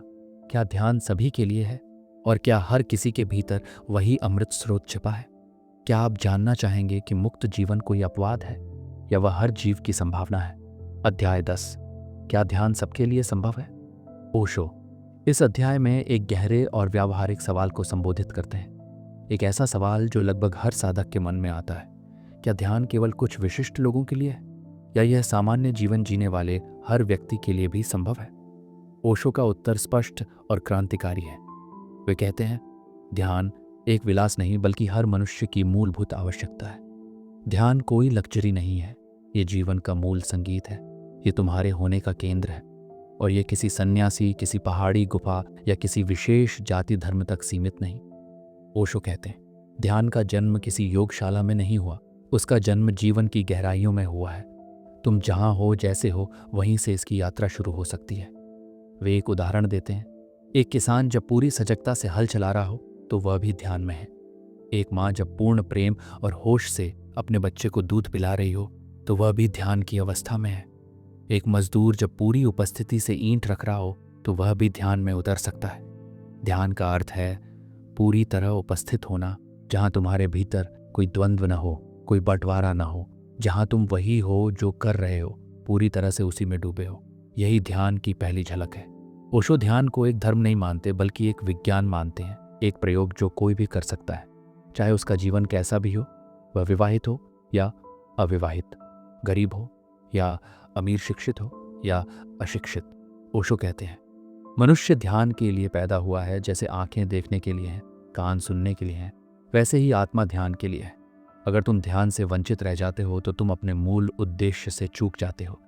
क्या ध्यान सभी के लिए है, और क्या हर किसी के भीतर वही अमृत स्रोत छिपा है? क्या आप जानना चाहेंगे कि मुक्त जीवन कोई अपवाद है या वह हर जीव की संभावना है? अध्याय 10, क्या ध्यान सबके लिए संभव है? ओशो इस अध्याय में एक गहरे और व्यावहारिक सवाल को संबोधित करते हैं। एक ऐसा सवाल जो लगभग हर साधक के मन में आता है। क्या ध्यान केवल कुछ विशिष्ट लोगों के लिए है, या यह सामान्य जीवन जीने वाले हर व्यक्ति के लिए भी संभव है? ओशो का उत्तर स्पष्ट और क्रांतिकारी है। वे कहते हैं, ध्यान एक विलास नहीं बल्कि हर मनुष्य की मूलभूत आवश्यकता है। ध्यान कोई लग्जरी नहीं है, ये जीवन का मूल संगीत है। ये तुम्हारे होने का केंद्र है, और ये किसी सन्यासी, किसी पहाड़ी गुफा या किसी विशेष जाति धर्म तक सीमित नहीं। ओशो कहते हैं, ध्यान का जन्म किसी योगशाला में नहीं हुआ, उसका जन्म जीवन की गहराइयों में हुआ है। तुम जहां हो, जैसे हो, वहीं से इसकी यात्रा शुरू हो सकती है। वे एक उदाहरण देते हैं। एक किसान जब पूरी सजगता से हल चला रहा हो तो वह भी ध्यान में है। एक माँ जब पूर्ण प्रेम और होश से अपने बच्चे को दूध पिला रही हो तो वह भी ध्यान की अवस्था में है। एक मजदूर जब पूरी उपस्थिति से ईंट रख रहा हो तो वह भी ध्यान में उतर सकता है। ध्यान का अर्थ है पूरी तरह उपस्थित होना, जहाँ तुम्हारे भीतर कोई द्वंद्व न हो, कोई बंटवारा न हो, जहाँ तुम वही हो जो कर रहे हो, पूरी तरह से उसी में डूबे हो। यही ध्यान की पहली झलक है। ओशो ध्यान को एक धर्म नहीं मानते बल्कि एक विज्ञान मानते हैं, एक प्रयोग जो कोई भी कर सकता है, चाहे उसका जीवन कैसा भी हो, वह विवाहित हो या अविवाहित, गरीब हो या अमीर, शिक्षित हो या अशिक्षित। ओशो कहते हैं, मनुष्य ध्यान के लिए पैदा हुआ है। जैसे आंखें देखने के लिए हैं, कान सुनने के लिए हैं, वैसे ही आत्मा ध्यान के लिए है। अगर तुम ध्यान से वंचित रह जाते हो तो तुम अपने मूल उद्देश्य से चूक जाते हो।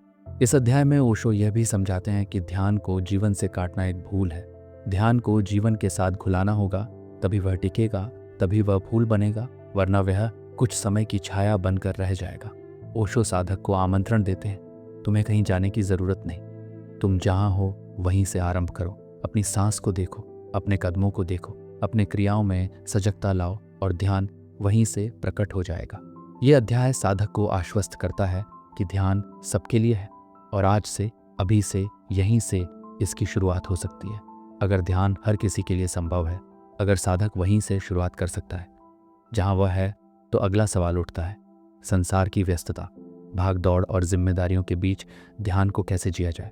इस अध्याय में ओशो यह भी समझाते हैं कि ध्यान को जीवन से काटना एक भूल है। ध्यान को जीवन के साथ घुलाना होगा, तभी वह टिकेगा, तभी वह फूल बनेगा, वरना वह कुछ समय की छाया बनकर रह जाएगा। ओशो साधक को आमंत्रण देते हैं, तुम्हें कहीं जाने की जरूरत नहीं। तुम जहां हो वहीं से आरंभ करो। अपनी सांस को देखो, अपने कदमों को देखो, अपने क्रियाओं में सजगता लाओ और ध्यान वहीं से प्रकट हो जाएगा। यह अध्याय साधक को आश्वस्त करता है कि ध्यान सबके लिए है और आज से, अभी से, यहीं से इसकी शुरुआत हो सकती है। अगर ध्यान हर किसी के लिए संभव है, अगर साधक वहीं से शुरुआत कर सकता है जहां वह है, तो अगला सवाल उठता है, संसार की व्यस्तता, भाग दौड़ और जिम्मेदारियों के बीच ध्यान को कैसे जिया जाए?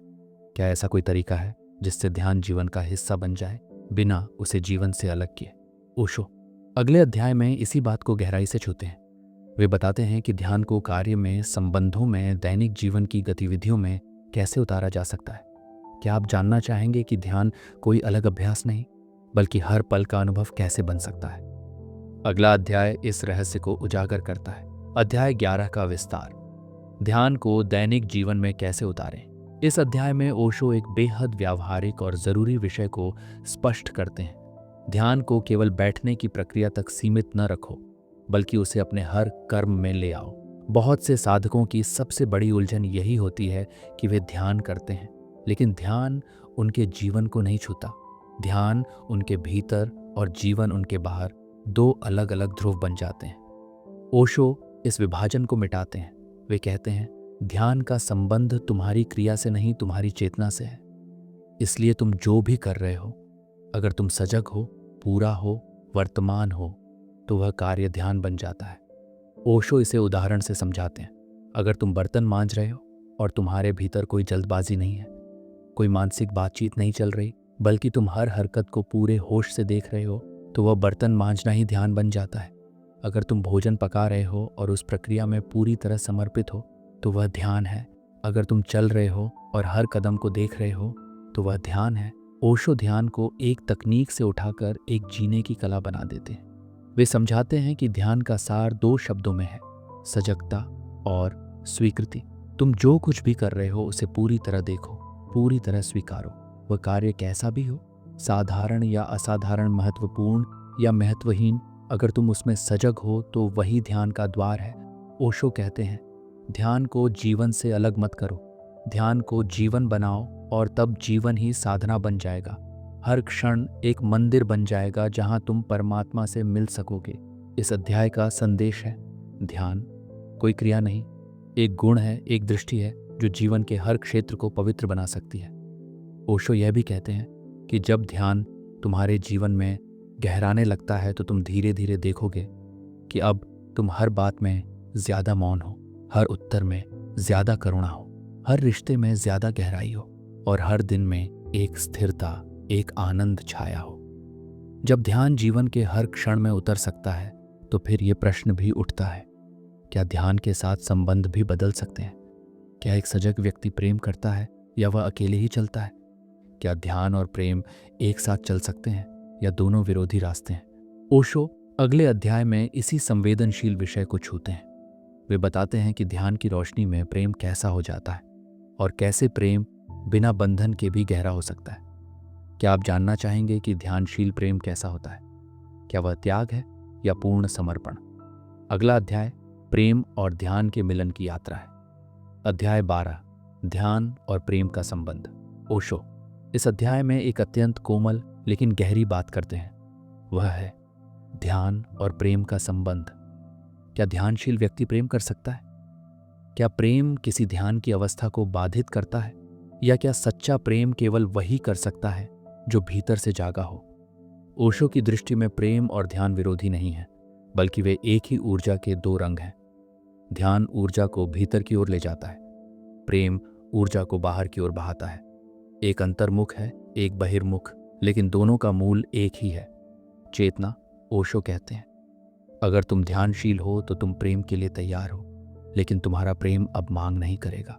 क्या ऐसा कोई तरीका है जिससे ध्यान जीवन का हिस्सा बन जाए, बिना उसे जीवन से अलग किए? ओशो अगले अध्याय में इसी बात को गहराई से छूते हैं। वे बताते हैं कि ध्यान को कार्य में, संबंधों में, दैनिक जीवन की गतिविधियों में कैसे उतारा जा सकता है। क्या आप जानना चाहेंगे कि ध्यान कोई अलग अभ्यास नहीं, बल्कि हर पल का अनुभव कैसे बन सकता है? अगला अध्याय इस रहस्य को उजागर करता है। अध्याय 11 का विस्तार, ध्यान को दैनिक जीवन में कैसे उतारें। इस अध्याय में ओशो एक बेहद व्यावहारिक और जरूरी विषय को स्पष्ट करते हैं। ध्यान को केवल बैठने की प्रक्रिया तक सीमित न रखो, बल्कि उसे अपने हर कर्म में ले आओ। बहुत से साधकों की सबसे बड़ी उलझन यही होती है कि वे ध्यान करते हैं, लेकिन ध्यान उनके जीवन को नहीं छूता। ध्यान उनके भीतर और जीवन उनके बाहर दो अलग अलग ध्रुव बन जाते हैं। ओशो इस विभाजन को मिटाते हैं। वे कहते हैं, ध्यान का संबंध तुम्हारी क्रिया से नहीं, तुम्हारी चेतना से है। इसलिए तुम जो भी कर रहे हो, अगर तुम सजग हो, पूरा हो, वर्तमान हो, तो वह कार्य ध्यान बन जाता है। ओशो इसे उदाहरण से समझाते हैं। अगर तुम बर्तन मांज रहे हो और तुम्हारे भीतर कोई जल्दबाजी नहीं है, कोई मानसिक बातचीत नहीं चल रही, बल्कि तुम हर हरकत को पूरे होश से देख रहे हो, तो वह बर्तन मांजना ही ध्यान बन जाता है। अगर तुम भोजन पका रहे हो और उस प्रक्रिया में पूरी तरह समर्पित हो, तो वह ध्यान है। अगर तुम चल रहे हो और हर कदम को देख रहे हो, तो वह ध्यान है। ओशो ध्यान को एक तकनीक से उठाकर एक जीने की कला बना देते हैं। वे समझाते हैं कि ध्यान का सार दो शब्दों में है, सजगता और स्वीकृति। तुम जो कुछ भी कर रहे हो उसे पूरी तरह देखो, पूरी तरह स्वीकारो। वह कार्य कैसा भी हो, साधारण या असाधारण, महत्वपूर्ण या महत्वहीन, अगर तुम उसमें सजग हो तो वही ध्यान का द्वार है। ओशो कहते हैं, ध्यान को जीवन से अलग मत करो, ध्यान को जीवन बनाओ और तब जीवन ही साधना बन जाएगा। हर क्षण एक मंदिर बन जाएगा जहां तुम परमात्मा से मिल सकोगे। इस अध्याय का संदेश है, ध्यान कोई क्रिया नहीं, एक गुण है, एक दृष्टि है जो जीवन के हर क्षेत्र को पवित्र बना सकती है। ओशो यह भी कहते हैं कि जब ध्यान तुम्हारे जीवन में गहराने लगता है तो तुम धीरे धीरे देखोगे कि अब तुम हर बात में ज्यादा मौन हो, हर उत्तर में ज्यादा करुणा हो, हर रिश्ते में ज्यादा गहराई हो और हर दिन में एक स्थिरता, एक आनंद छाया हो। जब ध्यान जीवन के हर क्षण में उतर सकता है तो फिर ये प्रश्न भी उठता है, क्या ध्यान के साथ संबंध भी बदल सकते हैं? क्या एक सजग व्यक्ति प्रेम करता है या वह अकेले ही चलता है? क्या ध्यान और प्रेम एक साथ चल सकते हैं या दोनों विरोधी रास्ते हैं? ओशो अगले अध्याय में इसी संवेदनशील विषय को छूते हैं। वे बताते हैं कि ध्यान की रोशनी में प्रेम कैसा हो जाता है और कैसे प्रेम बिना बंधन के भी गहरा हो सकता है। क्या आप जानना चाहेंगे कि ध्यानशील प्रेम कैसा होता है? क्या वह त्याग है या पूर्ण समर्पण? अगला अध्याय प्रेम और ध्यान के मिलन की यात्रा है। अध्याय 12 ध्यान और प्रेम का संबंध। ओशो इस अध्याय में एक अत्यंत कोमल लेकिन गहरी बात करते हैं। वह है ध्यान और प्रेम का संबंध। क्या ध्यानशील व्यक्ति प्रेम कर सकता है? क्या प्रेम किसी ध्यान की अवस्था को बाधित करता है या क्या सच्चा प्रेम केवल वही कर सकता है जो भीतर से जागा हो? ओशो की दृष्टि में प्रेम और ध्यान विरोधी नहीं है, बल्कि वे एक ही ऊर्जा के दो रंग हैं। ध्यान ऊर्जा को भीतर की ओर ले जाता है, प्रेम ऊर्जा को बाहर की ओर बहाता है। एक अंतर्मुख है, एक बहिर्मुख, लेकिन दोनों का मूल एक ही है, चेतना। ओशो कहते हैं, अगर तुम ध्यानशील हो तो तुम प्रेम के लिए तैयार हो, लेकिन तुम्हारा प्रेम अब मांग नहीं करेगा।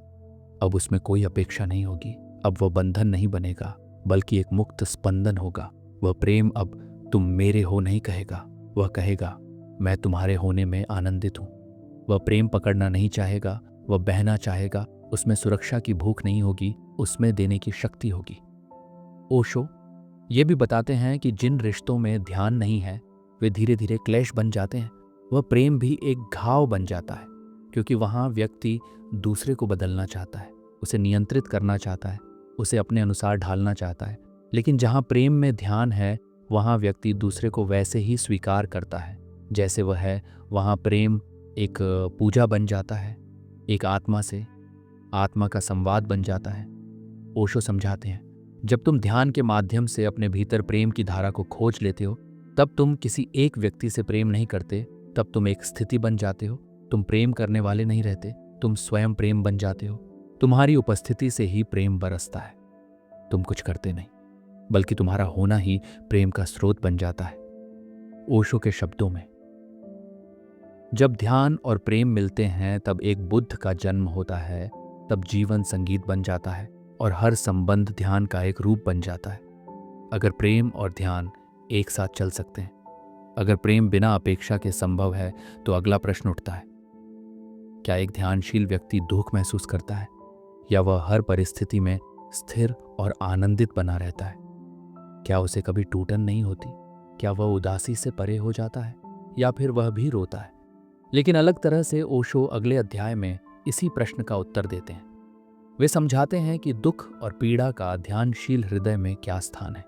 अब उसमें कोई अपेक्षा नहीं होगी। अब वह बंधन नहीं बनेगा, बल्कि एक मुक्त स्पंदन होगा। वह प्रेम अब तुम मेरे हो नहीं कहेगा, वह कहेगा मैं तुम्हारे होने में आनंदित हूं। वह प्रेम पकड़ना नहीं चाहेगा, वह बहना चाहेगा। उसमें सुरक्षा की भूख नहीं होगी, उसमें देने की शक्ति होगी। ओशो ये भी बताते हैं कि जिन रिश्तों में ध्यान नहीं है वे धीरे धीरे क्लेश बन जाते हैं। वह प्रेम भी एक घाव बन जाता है, क्योंकि वहां व्यक्ति दूसरे को बदलना चाहता है, उसे नियंत्रित करना चाहता है, उसे अपने अनुसार ढालना चाहता है। लेकिन जहां प्रेम में ध्यान है वहां व्यक्ति दूसरे को वैसे ही स्वीकार करता है जैसे वह है। वहां प्रेम एक पूजा बन जाता है, एक आत्मा से आत्मा का संवाद बन जाता है। ओशो समझाते हैं, जब तुम ध्यान के माध्यम से अपने भीतर प्रेम की धारा को खोज लेते हो तब तुम किसी एक व्यक्ति से प्रेम नहीं करते, तब तुम एक स्थिति बन जाते हो। तुम प्रेम करने वाले नहीं रहते, तुम स्वयं प्रेम बन जाते हो। तुम्हारी उपस्थिति से ही प्रेम बरसता है। तुम कुछ करते नहीं, बल्कि तुम्हारा होना ही प्रेम का स्रोत बन जाता है। ओशो के शब्दों में, जब ध्यान और प्रेम मिलते हैं तब एक बुद्ध का जन्म होता है। तब जीवन संगीत बन जाता है और हर संबंध ध्यान का एक रूप बन जाता है। अगर प्रेम और ध्यान एक साथ चल सकते हैं, अगर प्रेम बिना अपेक्षा के संभव है, तो अगला प्रश्न उठता है, क्या एक ध्यानशील व्यक्ति दुख महसूस करता है या वह हर परिस्थिति में स्थिर और आनंदित बना रहता है? क्या उसे कभी टूटन नहीं होती? क्या वह उदासी से परे हो जाता है या फिर वह भी रोता है? लेकिन अलग तरह से ओशो अगले अध्याय में इसी प्रश्न का उत्तर देते हैं। वे समझाते हैं कि दुख और पीड़ा का ध्यानशील हृदय में क्या स्थान है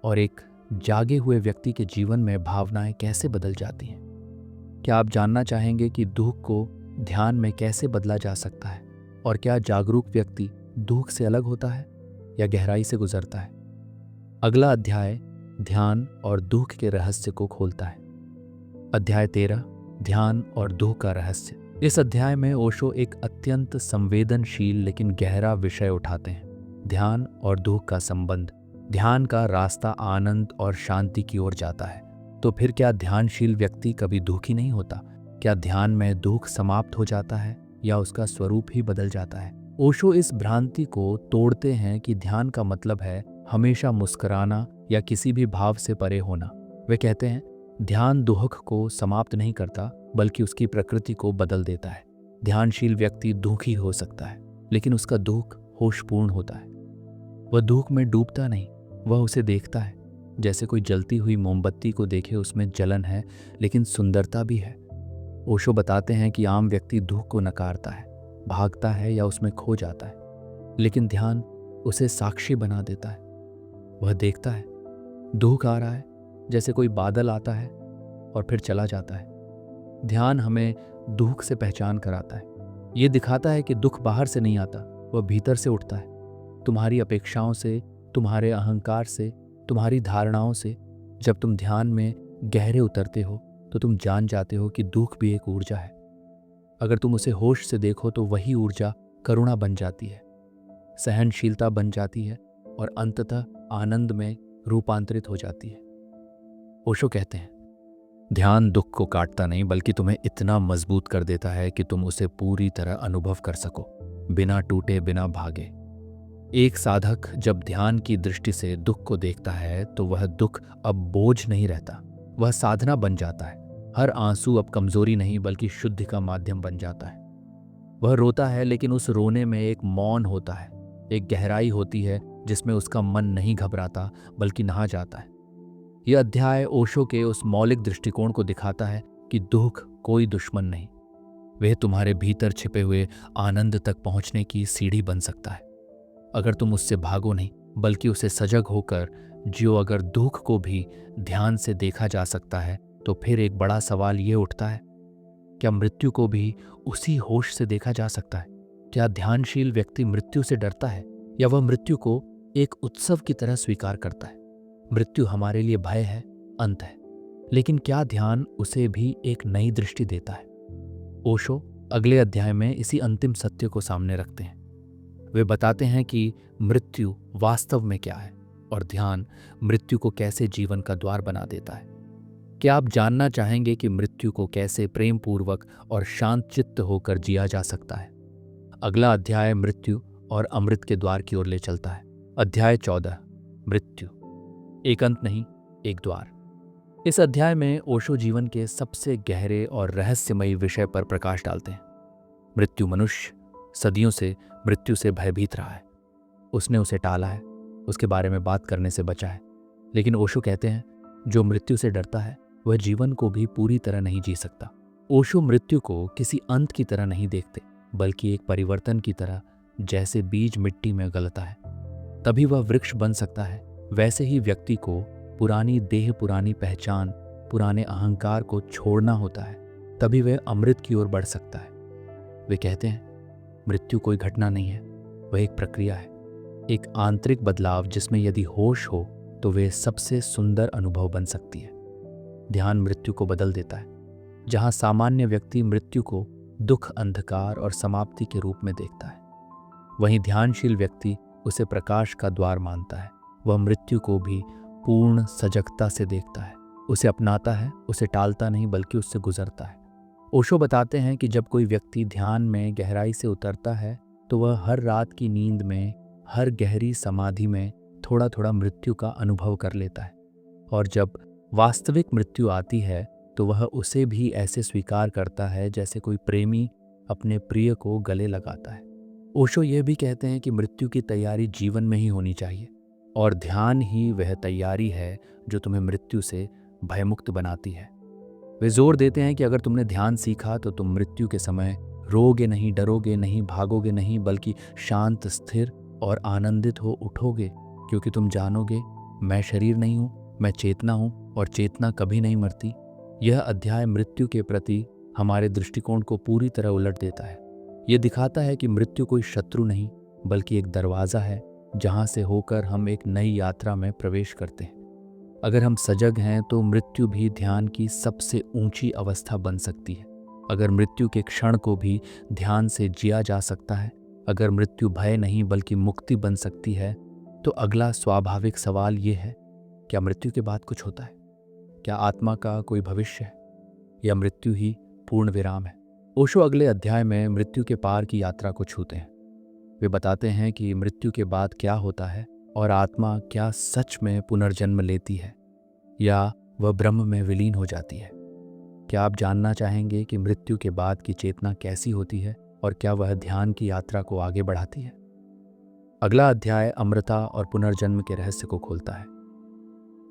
और एक जागे हुए व्यक्ति के जीवन में भावनाएं कैसे बदल जाती हैं। क्या आप जानना चाहेंगे कि दुख को ध्यान में कैसे बदला जा सकता है और क्या जागरूक व्यक्ति दुख से अलग होता है या गहराई से गुजरता है? अगला अध्याय ध्यान और दुख के रहस्य को खोलता है। अध्याय 13 ध्यान और दुख का रहस्य। इस अध्याय में ओशो एक अत्यंत संवेदनशील लेकिन गहरा विषय उठाते हैं, ध्यान और दुख का संबंध। ध्यान का रास्ता आनंद और शांति की ओर जाता है, तो फिर क्या ध्यानशील व्यक्ति कभी दुखी नहीं होता? क्या ध्यान में दुख समाप्त हो जाता है या उसका स्वरूप ही बदल जाता है? ओशो इस भ्रांति को तोड़ते हैं कि ध्यान का मतलब है हमेशा मुस्कुराना या किसी भी भाव से परे होना। वे कहते हैं, ध्यान दुख को समाप्त नहीं करता, बल्कि उसकी प्रकृति को बदल देता है। ध्यानशील व्यक्ति दुखी हो सकता है, लेकिन उसका दुख होशपूर्ण होता है। वह दुख में डूबता नहीं, वह उसे देखता है जैसे कोई जलती हुई मोमबत्ती को देखे। उसमें जलन है लेकिन सुंदरता भी है। ओशो बताते हैं कि आम व्यक्ति दुख को नकारता है, भागता है या उसमें खो जाता है, लेकिन ध्यान उसे साक्षी बना देता है। वह देखता है दुख आ रहा है जैसे कोई बादल आता है और फिर चला जाता है। ध्यान हमें दुख से पहचान कराता है। ये दिखाता है कि दुख बाहर से नहीं आता, वह भीतर से उठता है, तुम्हारी अपेक्षाओं से, तुम्हारे अहंकार से, तुम्हारी धारणाओं से। जब तुम ध्यान में गहरे उतरते हो तो तुम जान जाते हो कि दुख भी एक ऊर्जा है। अगर तुम उसे होश से देखो तो वही ऊर्जा करुणा बन जाती है, सहनशीलता बन जाती है और अंततः आनंद में रूपांतरित हो जाती है। ओशो कहते हैं, ध्यान दुख को काटता नहीं बल्कि तुम्हें इतना मजबूत कर देता है कि तुम उसे पूरी तरह अनुभव कर सको, बिना टूटे, बिना भागे। एक साधक जब ध्यान की दृष्टि से दुख को देखता है तो वह दुख अब बोझ नहीं रहता, वह साधना बन जाता है। हर आंसू अब कमजोरी नहीं बल्कि शुद्धि का माध्यम बन जाता है। वह रोता है लेकिन उस रोने में एक मौन होता है, एक गहराई होती है जिसमें उसका मन नहीं घबराता बल्कि नहा जाता है। यह अध्याय ओशो के उस मौलिक दृष्टिकोण को दिखाता है कि दुख कोई दुश्मन नहीं, वह तुम्हारे भीतर छिपे हुए आनंद तक पहुंचने की सीढ़ी बन सकता है। अगर तुम उससे भागो नहीं बल्कि उसे सजग होकर जियो। अगर दुख को भी ध्यान से देखा जा सकता है तो फिर एक बड़ा सवाल ये उठता है, क्या मृत्यु को भी उसी होश से देखा जा सकता है? क्या ध्यानशील व्यक्ति मृत्यु से डरता है या वह मृत्यु को एक उत्सव की तरह स्वीकार करता है? मृत्यु हमारे लिए भय है, अंत है, लेकिन क्या ध्यान उसे भी एक नई दृष्टि देता है? ओशो अगले अध्याय में इसी अंतिम सत्य को सामने रखते हैं। वे बताते हैं कि मृत्यु वास्तव में क्या है और ध्यान मृत्यु को कैसे जीवन का द्वार बना देता है। क्या आप जानना चाहेंगे कि मृत्यु को कैसे प्रेम पूर्वक और शांत चित्त होकर जिया जा सकता है? अगला अध्याय मृत्यु और अमृत के द्वार की ओर ले चलता है। अध्याय 14, मृत्यु, एक अंत नहीं, एक द्वार। इस अध्याय में ओशो जीवन के सबसे गहरे और रहस्यमयी विषय पर प्रकाश डालते हैं। मृत्यु मनुष्य सदियों से मृत्यु से भयभीत रहा है। उसने उसे टाला है, उसके बारे में बात करने से बचा है। लेकिन ओशो कहते हैं, जो मृत्यु से डरता है वह जीवन को भी पूरी तरह नहीं जी सकता। ओशो मृत्यु को किसी अंत की तरह नहीं देखते बल्कि एक परिवर्तन की तरह। जैसे बीज मिट्टी में गलता है तभी वह वृक्ष बन सकता है, वैसे ही व्यक्ति को पुरानी देह, पुरानी पहचान, पुराने अहंकार को छोड़ना होता है, तभी वह अमृत की ओर बढ़ सकता है। वे कहते हैं, मृत्यु कोई घटना नहीं है, वह एक प्रक्रिया है, एक आंतरिक बदलाव जिसमें यदि होश हो तो वे सबसे सुंदर अनुभव बन सकती है। ध्यान मृत्यु को बदल देता है। जहां सामान्य व्यक्ति मृत्यु को दुख, अंधकार और समाप्ति के रूप में देखता है, वहीं ध्यानशील व्यक्ति उसे प्रकाश का द्वार मानता है। वह मृत्यु को भी पूर्ण सजगता से देखता है, उसे अपनाता है, उसे टालता नहीं बल्कि उससे गुजरता है। ओशो बताते हैं कि जब कोई व्यक्ति ध्यान में गहराई से उतरता है तो वह हर रात की नींद में, हर गहरी समाधि में थोड़ा थोड़ा मृत्यु का अनुभव कर लेता है। और जब वास्तविक मृत्यु आती है तो वह उसे भी ऐसे स्वीकार करता है जैसे कोई प्रेमी अपने प्रिय को गले लगाता है। ओशो यह भी कहते हैं कि मृत्यु की तैयारी जीवन में ही होनी चाहिए और ध्यान ही वह तैयारी है जो तुम्हें मृत्यु से भयमुक्त बनाती है। वे जोर देते हैं कि अगर तुमने ध्यान सीखा तो तुम मृत्यु के समय रोगे नहीं, डरोगे नहीं, भागोगे नहीं, बल्कि शांत, स्थिर और आनंदित हो उठोगे, क्योंकि तुम जानोगे मैं शरीर नहीं हूँ, मैं चेतना हूँ और चेतना कभी नहीं मरती। यह अध्याय मृत्यु के प्रति हमारे दृष्टिकोण को पूरी तरह उलट देता है। यह दिखाता है कि मृत्यु कोई शत्रु नहीं बल्कि एक दरवाज़ा है जहाँ से होकर हम एक नई यात्रा में प्रवेश करते हैं। अगर हम सजग हैं तो मृत्यु भी ध्यान की सबसे ऊंची अवस्था बन सकती है। अगर मृत्यु के क्षण को भी ध्यान से जिया जा सकता है, अगर मृत्यु भय नहीं बल्कि मुक्ति बन सकती है, तो अगला स्वाभाविक सवाल ये है, क्या मृत्यु के बाद कुछ होता है? क्या आत्मा का कोई भविष्य है या मृत्यु ही पूर्ण विराम है? ओशो अगले अध्याय में मृत्यु के पार की यात्रा को छूते हैं। वे बताते हैं कि मृत्यु के बाद क्या होता है और आत्मा क्या सच में पुनर्जन्म लेती है या वह ब्रह्म में विलीन हो जाती है। क्या आप जानना चाहेंगे कि मृत्यु के बाद की चेतना कैसी होती है और क्या वह ध्यान की यात्रा को आगे बढ़ाती है? अगला अध्याय अमृता और पुनर्जन्म के रहस्य को खोलता है।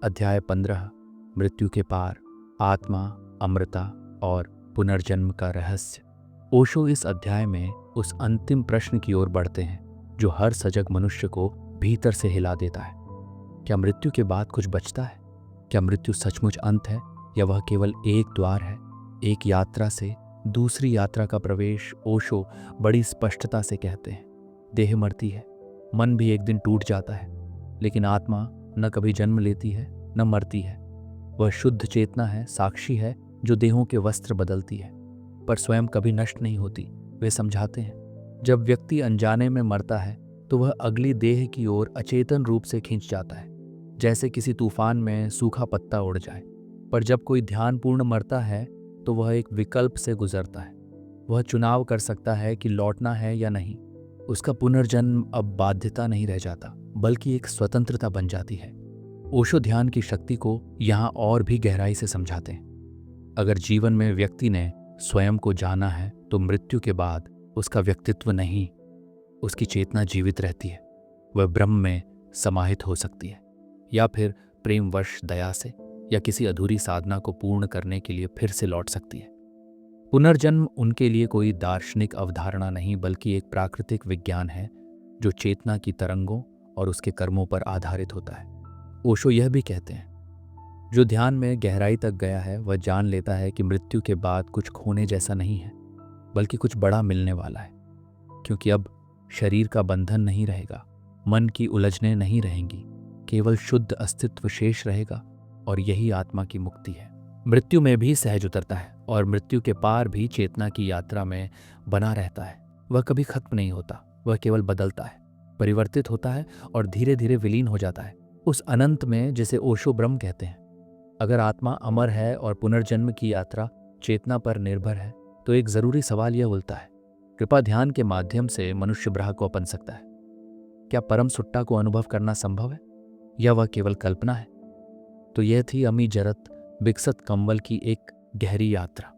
अध्याय 15, मृत्यु के पार, आत्मा, अमृता और पुनर्जन्म का रहस्य। ओशो इस अध्याय में उस अंतिम प्रश्न की ओर बढ़ते हैं जो हर सजग मनुष्य को भीतर से हिला देता है। क्या मृत्यु के बाद कुछ बचता है? क्या मृत्यु सचमुच अंत है या वह केवल एक द्वार है, एक यात्रा से दूसरी यात्रा का प्रवेश? ओशो बड़ी स्पष्टता से कहते हैं, देह मरती है, मन भी एक दिन टूट जाता है, लेकिन आत्मा न कभी जन्म लेती है न मरती है। वह शुद्ध चेतना है, साक्षी है जो देहों के वस्त्र बदलती है पर स्वयं कभी नष्ट नहीं होती। वे समझाते हैं, जब व्यक्ति अनजाने में मरता है तो वह अगली देह की ओर अचेतन रूप से खींच जाता है। जैसे किसी तूफान में सूखा पत्ता उड़ जाए। पर जब कोई ध्यानपूर्ण मरता है तो वह एक विकल्प से गुजरता है। वह चुनाव कर सकता है कि लौटना है या नहीं। उसका पुनर्जन्म अब बाध्यता नहीं रह जाता, बल्कि एक स्वतंत्रता बन जाती है। ओशो ध्यान की शक्ति को यहाँ और भी गहराई से समझाते हैं। अगर जीवन में व्यक्ति ने स्वयं को जाना है तो मृत्यु के बाद उसका व्यक्तित्व नहीं, उसकी चेतना जीवित रहती है। वह ब्रह्म में समाहित हो सकती है, या फिर प्रेमवश दया से या किसी अधूरी साधना को पूर्ण करने के लिए फिर से लौट सकती है। पुनर्जन्म उनके लिए कोई दार्शनिक अवधारणा नहीं, बल्कि एक प्राकृतिक विज्ञान है जो चेतना की तरंगों और उसके कर्मों पर आधारित होता है। ओशो यह भी कहते हैं, जो ध्यान में गहराई तक गया है वह जान लेता है कि मृत्यु के बाद कुछ खोने जैसा नहीं है, बल्कि कुछ बड़ा मिलने वाला है। क्योंकि अब शरीर का बंधन नहीं रहेगा, मन की उलझनें नहीं रहेंगी, केवल शुद्ध अस्तित्व शेष रहेगा, और यही आत्मा की मुक्ति है। मृत्यु में भी सहज उतरता है और मृत्यु के पार भी चेतना की यात्रा में बना रहता है। वह कभी खत्म नहीं होता, वह केवल बदलता है, परिवर्तित होता है और धीरे धीरे विलीन हो जाता है उस अनंत में जिसे ओशो ब्रह्म कहते हैं। अगर आत्मा अमर है और पुनर्जन्म की यात्रा चेतना पर निर्भर है, तो एक जरूरी सवाल यह उठता है, कृपा ध्यान के माध्यम से मनुष्य ब्रह्म को अपन सकता है? क्या परम सुट्टा को अनुभव करना संभव है, या वह केवल कल्पना है? तो यह थी अमी जरत विकसत कंवल की एक गहरी यात्रा,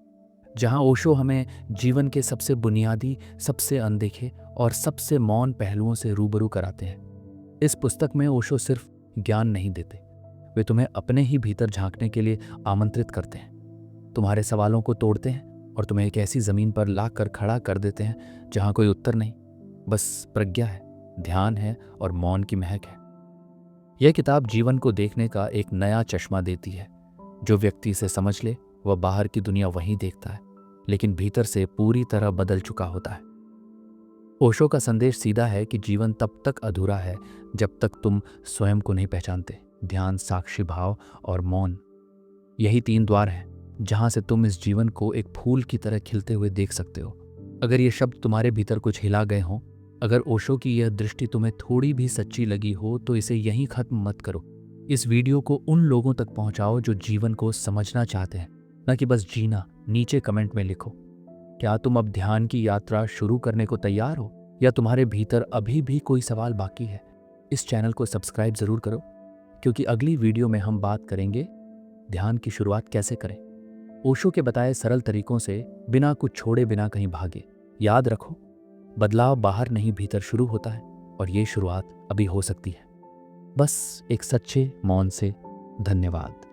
जहां ओशो हमें जीवन के सबसे बुनियादी, सबसे अनदेखे और सबसे मौन पहलुओं से रूबरू कराते हैं। इस पुस्तक में ओशो सिर्फ ज्ञान नहीं देते, वे तुम्हें अपने ही भीतर झांकने के लिए आमंत्रित करते हैं। तुम्हारे सवालों को तोड़ते हैं और तुम्हें एक ऐसी जमीन पर ला कर खड़ा कर देते हैं जहां कोई उत्तर नहीं, बस प्रज्ञा है, ध्यान है और मौन की महक है। यह किताब जीवन को देखने का एक नया चश्मा देती है। जो व्यक्ति इसे समझ ले वह बाहर की दुनिया वहीं देखता है, लेकिन भीतर से पूरी तरह बदल चुका होता है। ओशो का संदेश सीधा है कि जीवन तब तक अधूरा है जब तक तुम स्वयं को नहीं पहचानते। ध्यान, साक्षी भाव और मौन, यही 3 द्वार हैं जहां से तुम इस जीवन को एक फूल की तरह खिलते हुए देख सकते हो। अगर ये शब्द तुम्हारे भीतर कुछ हिला गए हों, अगर ओशो की यह दृष्टि तुम्हें थोड़ी भी सच्ची लगी हो, तो इसे यहीं खत्म मत करो। इस वीडियो को उन लोगों तक पहुंचाओ जो जीवन को समझना चाहते हैं, न कि बस जीना। नीचे कमेंट में लिखो, क्या तुम अब ध्यान की यात्रा शुरू करने को तैयार हो, या तुम्हारे भीतर अभी भी कोई सवाल बाकी है? इस चैनल को सब्सक्राइब जरूर करो, क्योंकि अगली वीडियो में हम बात करेंगे ध्यान की शुरुआत कैसे करें, ओशो के बताए सरल तरीकों से, बिना कुछ छोड़े, बिना कहीं भागे। याद रखो, बदलाव बाहर नहीं भीतर शुरू होता है, और ये शुरुआत अभी हो सकती है, बस एक सच्चे मौन से। धन्यवाद।